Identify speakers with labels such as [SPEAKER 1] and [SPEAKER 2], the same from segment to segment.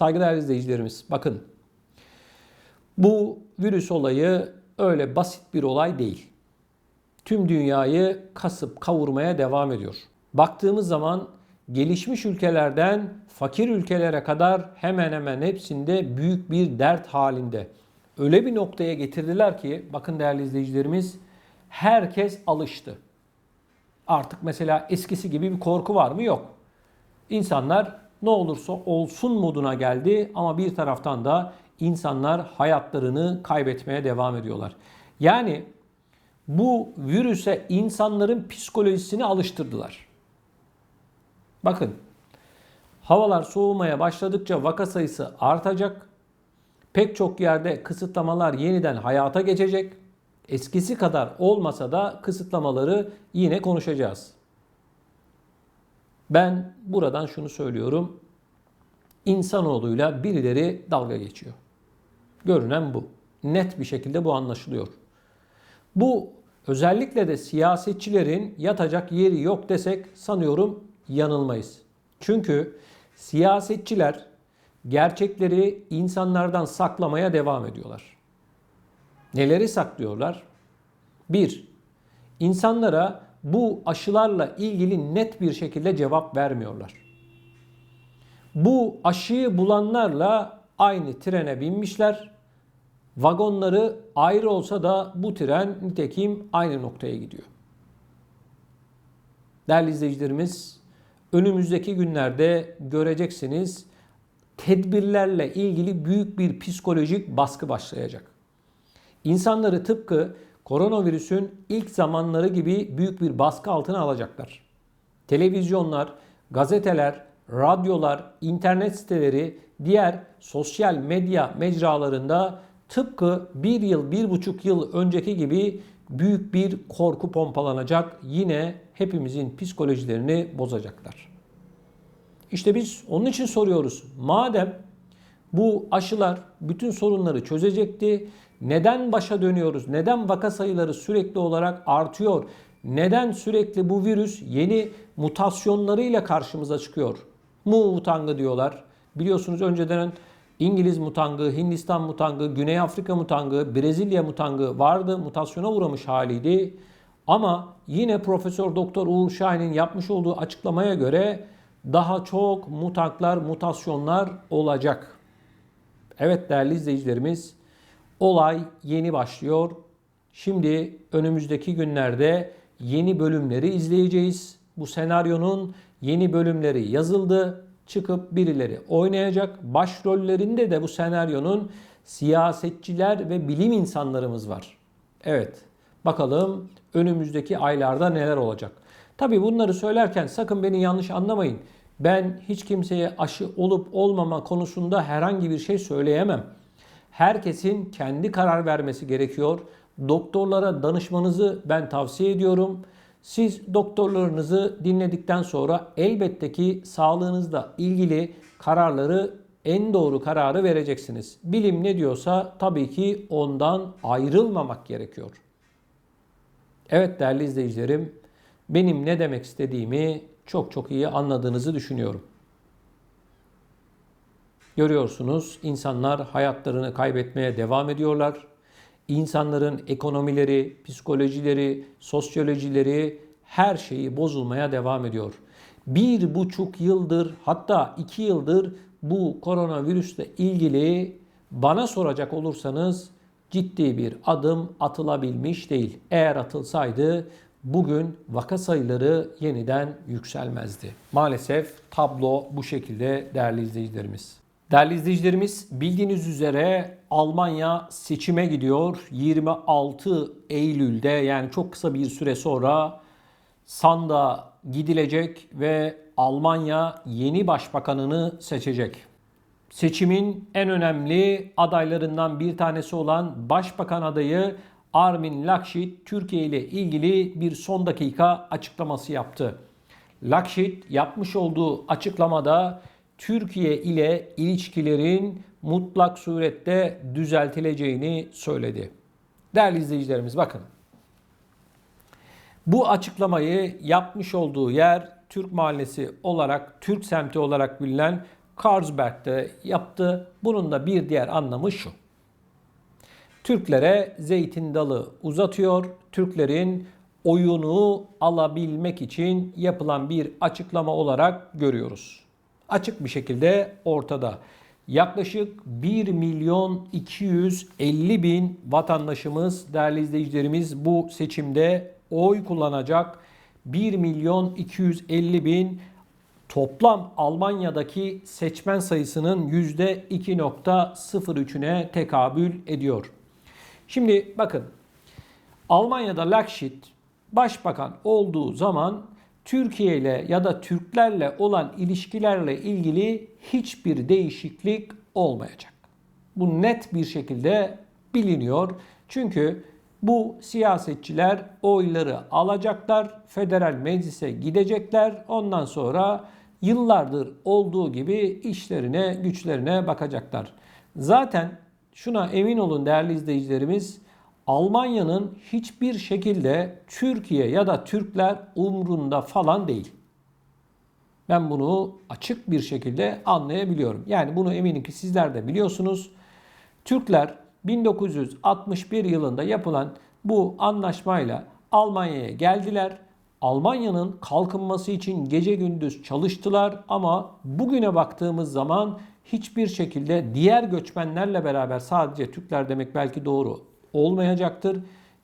[SPEAKER 1] Saygıdeğer izleyicilerimiz, bakın bu virüs olayı öyle basit bir olay değil. Tüm dünyayı kasıp kavurmaya devam ediyor. Baktığımız zaman gelişmiş ülkelerden fakir ülkelere kadar hemen hemen hepsinde büyük bir dert halinde. Öyle bir noktaya getirdiler ki bakın değerli izleyicilerimiz, herkes alıştı. Artık mesela eskisi gibi bir korku var mı? Yok. İnsanlar ne olursa olsun moduna geldi ama bir taraftan da insanlar hayatlarını kaybetmeye devam ediyorlar. Yani bu virüse insanların psikolojisini alıştırdılar. Bakın, havalar soğumaya başladıkça vaka sayısı artacak. Pek çok yerde kısıtlamalar yeniden hayata geçecek. Eskisi kadar olmasa da kısıtlamaları yine konuşacağız. Ben buradan şunu söylüyorum. İnsanoğluyla birileri dalga geçiyor. Görünen bu. Net bir şekilde bu anlaşılıyor. Bu özellikle de siyasetçilerin yatacak yeri yok desek sanıyorum yanılmayız. Çünkü siyasetçiler gerçekleri insanlardan saklamaya devam ediyorlar. Neleri saklıyorlar? 1. İnsanlara bu aşılarla ilgili net bir şekilde cevap vermiyorlar. Bu aşıyı bulanlarla aynı trene binmişler. Vagonları ayrı olsa da bu tren nitekim aynı noktaya gidiyor. Değerli izleyicilerimiz, önümüzdeki günlerde göreceksiniz tedbirlerle ilgili büyük bir psikolojik baskı başlayacak. İnsanları tıpkı koronavirüsün ilk zamanları gibi büyük bir baskı altına alacaklar. Televizyonlar, gazeteler, radyolar, internet siteleri, diğer sosyal medya mecralarında tıpkı bir yıl, 1,5 yıl önceki gibi büyük bir korku pompalanacak. Yine hepimizin psikolojilerini bozacaklar. İşte biz onun için soruyoruz. Madem bu aşılar bütün sorunları çözecekti, neden başa dönüyoruz? Neden vaka sayıları sürekli olarak artıyor? Neden sürekli bu virüs yeni mutasyonlarıyla karşımıza çıkıyor? Mu mutangı diyorlar. Biliyorsunuz önceden İngiliz mutangı, Hindistan mutangı, Güney Afrika mutangı, Brezilya mutangı vardı. Mutasyona uğramış haliydi. Ama yine Profesör Doktor Uğur Şahin'in yapmış olduğu açıklamaya göre daha çok mutantlar, mutasyonlar olacak. Evet değerli izleyicilerimiz, olay yeni başlıyor. Şimdi önümüzdeki günlerde yeni bölümleri izleyeceğiz. Bu senaryonun yeni bölümleri yazıldı. Çıkıp birileri oynayacak. Başrollerinde de bu senaryonun siyasetçiler ve bilim insanlarımız var. Evet, bakalım önümüzdeki aylarda neler olacak. Tabii bunları söylerken sakın beni yanlış anlamayın. Ben hiç kimseye aşı olup olmama konusunda herhangi bir şey söyleyemem. Herkesin kendi karar vermesi gerekiyor. Doktorlara danışmanızı ben tavsiye ediyorum. Siz doktorlarınızı dinledikten sonra elbette ki sağlığınızla ilgili kararları, en doğru kararı vereceksiniz. Bilim ne diyorsa tabii ki ondan ayrılmamak gerekiyor. Evet değerli izleyicilerim, benim ne demek istediğimi çok çok iyi anladığınızı düşünüyorum. Görüyorsunuz, insanlar hayatlarını kaybetmeye devam ediyorlar. İnsanların ekonomileri, psikolojileri, sosyolojileri, her şeyi bozulmaya devam ediyor. 1,5 yıldır, hatta 2 yıldır bu koronavirüsle ilgili bana soracak olursanız ciddi bir adım atılabilmiş değil. Eğer atılsaydı bugün vaka sayıları yeniden yükselmezdi. Maalesef tablo bu şekilde değerli izleyicilerimiz. Değerli izleyicilerimiz, bildiğiniz üzere Almanya seçime gidiyor. 26 Eylül'de, yani çok kısa bir süre sonra sandığa gidilecek ve Almanya yeni başbakanını seçecek. Seçimin en önemli adaylarından bir tanesi olan başbakan adayı Armin Laschet Türkiye ile ilgili bir son dakika açıklaması yaptı. Laschet yapmış olduğu açıklamada Türkiye ile ilişkilerin mutlak surette düzeltileceğini söyledi. Değerli izleyicilerimiz, bakın. Bu açıklamayı yapmış olduğu yer Türk Mahallesi olarak, Türk semti olarak bilinen Carlsberg de yaptı. Bunun da bir diğer anlamı şu: Türklere zeytin dalı uzatıyor. Türklerin oyunu alabilmek için yapılan bir açıklama olarak görüyoruz. Açık bir şekilde ortada. Yaklaşık 1 milyon 250 bin vatandaşımız, değerli izleyicilerimiz bu seçimde oy kullanacak. 1 milyon 250 bin toplam Almanya'daki seçmen sayısının %2,03'üne tekabül ediyor. Şimdi bakın, Almanya'da Laschet başbakan olduğu zaman Türkiye ile ya da Türklerle olan ilişkilerle ilgili hiçbir değişiklik olmayacak. Bu net bir şekilde biliniyor. Çünkü bu siyasetçiler oyları alacaklar, federal meclise gidecekler. Ondan sonra yıllardır olduğu gibi işlerine, güçlerine bakacaklar. Zaten şuna emin olun değerli izleyicilerimiz, Almanya'nın hiçbir şekilde Türkiye ya da Türkler umrunda falan değil. Ben bunu açık bir şekilde anlayabiliyorum. Yani bunu eminim ki sizler de biliyorsunuz. Türkler 1961 yılında yapılan bu anlaşmayla Almanya'ya geldiler. Almanya'nın kalkınması için gece gündüz çalıştılar ama bugüne baktığımız zaman hiçbir şekilde diğer göçmenlerle beraber, sadece Türkler demek belki doğru olmayacaktır,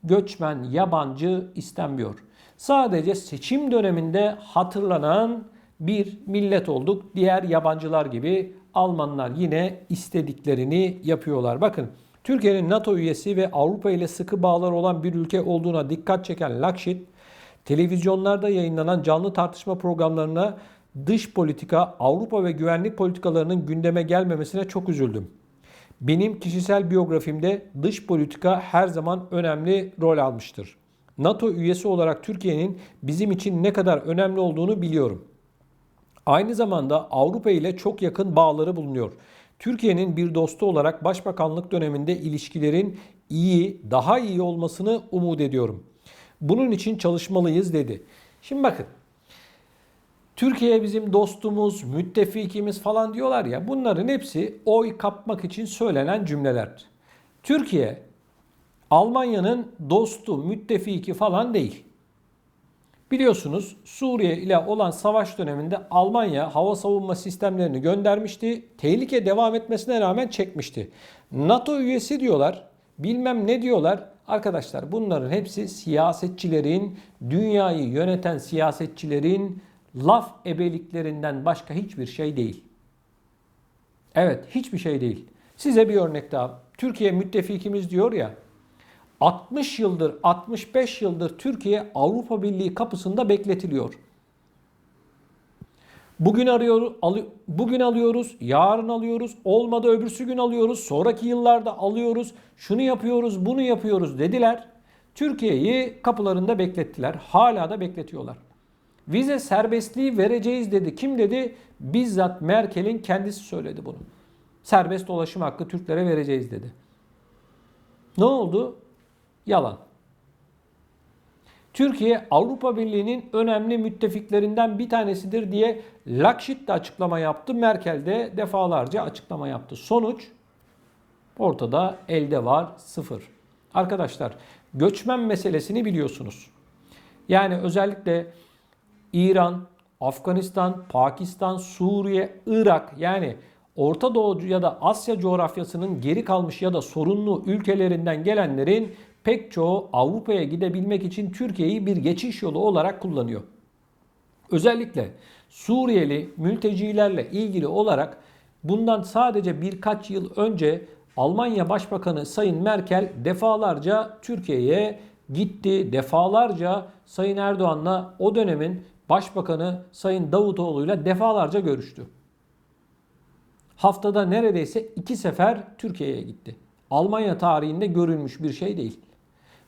[SPEAKER 1] göçmen, yabancı istenmiyor. Sadece seçim döneminde hatırlanan bir millet olduk. Diğer yabancılar gibi Almanlar yine istediklerini yapıyorlar. Bakın, Türkiye'nin NATO üyesi ve Avrupa ile sıkı bağlar olan bir ülke olduğuna dikkat çeken Laschet, televizyonlarda yayınlanan canlı tartışma programlarına dış politika, Avrupa ve güvenlik politikalarının gündeme gelmemesine çok üzüldüm. Benim kişisel biyografimde dış politika her zaman önemli rol almıştır. NATO üyesi olarak Türkiye'nin bizim için ne kadar önemli olduğunu biliyorum. Aynı zamanda Avrupa ile çok yakın bağları bulunuyor. Türkiye'nin bir dostu olarak başbakanlık döneminde ilişkilerin daha iyi olmasını umut ediyorum. Bunun için çalışmalıyız dedi. Şimdi bakın, Türkiye bizim dostumuz, müttefikimiz falan diyorlar ya, bunların hepsi oy kapmak için söylenen cümleler. Türkiye Almanya'nın dostu, müttefiki falan değil. Biliyorsunuz, Suriye ile olan savaş döneminde Almanya hava savunma sistemlerini göndermişti. Tehlike devam etmesine rağmen çekmişti. NATO üyesi diyorlar, bilmem ne diyorlar. Arkadaşlar, bunların hepsi siyasetçilerin, dünyayı yöneten siyasetçilerin laf ebeliklerinden başka hiçbir şey değil. Evet, hiçbir şey değil. Size bir örnek daha. Türkiye müttefikimiz diyor ya. 60 yıldır, 65 yıldır Türkiye Avrupa Birliği kapısında bekletiliyor. Bugün alıyoruz, yarın alıyoruz, olmadı öbürsü gün alıyoruz, sonraki yıllarda alıyoruz, şunu yapıyoruz, bunu yapıyoruz dediler. Türkiye'yi kapılarında beklettiler. Hala da bekletiyorlar. Vize serbestliği vereceğiz dedi. Kim dedi? Bizzat Merkel'in kendisi söyledi bunu. Serbest dolaşım hakkı Türklere vereceğiz dedi. Ne oldu? Yalan. Türkiye Avrupa Birliği'nin önemli müttefiklerinden bir tanesidir diye Laschet de açıklama yaptı. Merkel de defalarca açıklama yaptı. Sonuç ortada, elde var, sıfır. Arkadaşlar, göçmen meselesini biliyorsunuz. Yani özellikle İran, Afganistan, Pakistan, Suriye, Irak, yani Orta Doğu ya da Asya coğrafyasının geri kalmış ya da sorunlu ülkelerinden gelenlerin pek çoğu Avrupa'ya gidebilmek için Türkiye'yi bir geçiş yolu olarak kullanıyor. Özellikle Suriyeli mültecilerle ilgili olarak bundan sadece birkaç yıl önce Almanya Başbakanı Sayın Merkel defalarca Türkiye'ye gitti. Defalarca Sayın Erdoğan'la, o dönemin Başbakanı Sayın Davutoğlu'yla defalarca görüştü. Haftada neredeyse 2 sefer Türkiye'ye gitti. Almanya tarihinde görülmüş bir şey değil.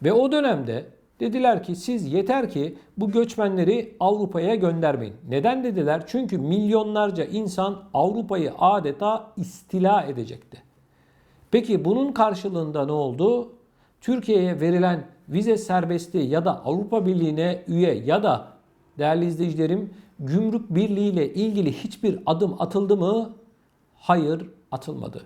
[SPEAKER 1] Ve o dönemde dediler ki siz yeter ki bu göçmenleri Avrupa'ya göndermeyin. Neden dediler? Çünkü milyonlarca insan Avrupa'yı adeta istila edecekti. Peki bunun karşılığında ne oldu? Türkiye'ye verilen vize serbestliği ya da Avrupa Birliği'ne üye ya da değerli izleyicilerim, Gümrük Birliği ile ilgili hiçbir adım atıldı mı? hayır atılmadı.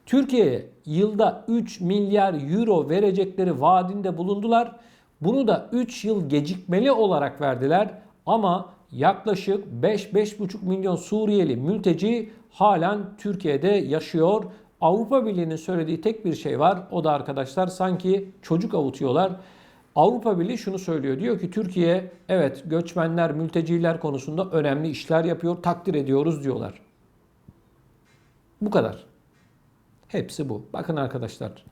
[SPEAKER 1] Türkiye'ye yılda 3 milyar euro verecekleri vaadinde bulundular. Bunu da 3 yıl gecikmeli olarak verdiler ama yaklaşık 5-5,5 milyon Suriyeli mülteci halen Türkiye'de yaşıyor. Avrupa Birliği'nin söylediği tek bir şey var. O da arkadaşlar sanki çocuk avutuyorlar. Avrupa Birliği şunu söylüyor. Diyor ki Türkiye evet göçmenler, mülteciler konusunda önemli işler yapıyor. Takdir ediyoruz diyorlar. Bu kadar. Hepsi bu. Bakın arkadaşlar.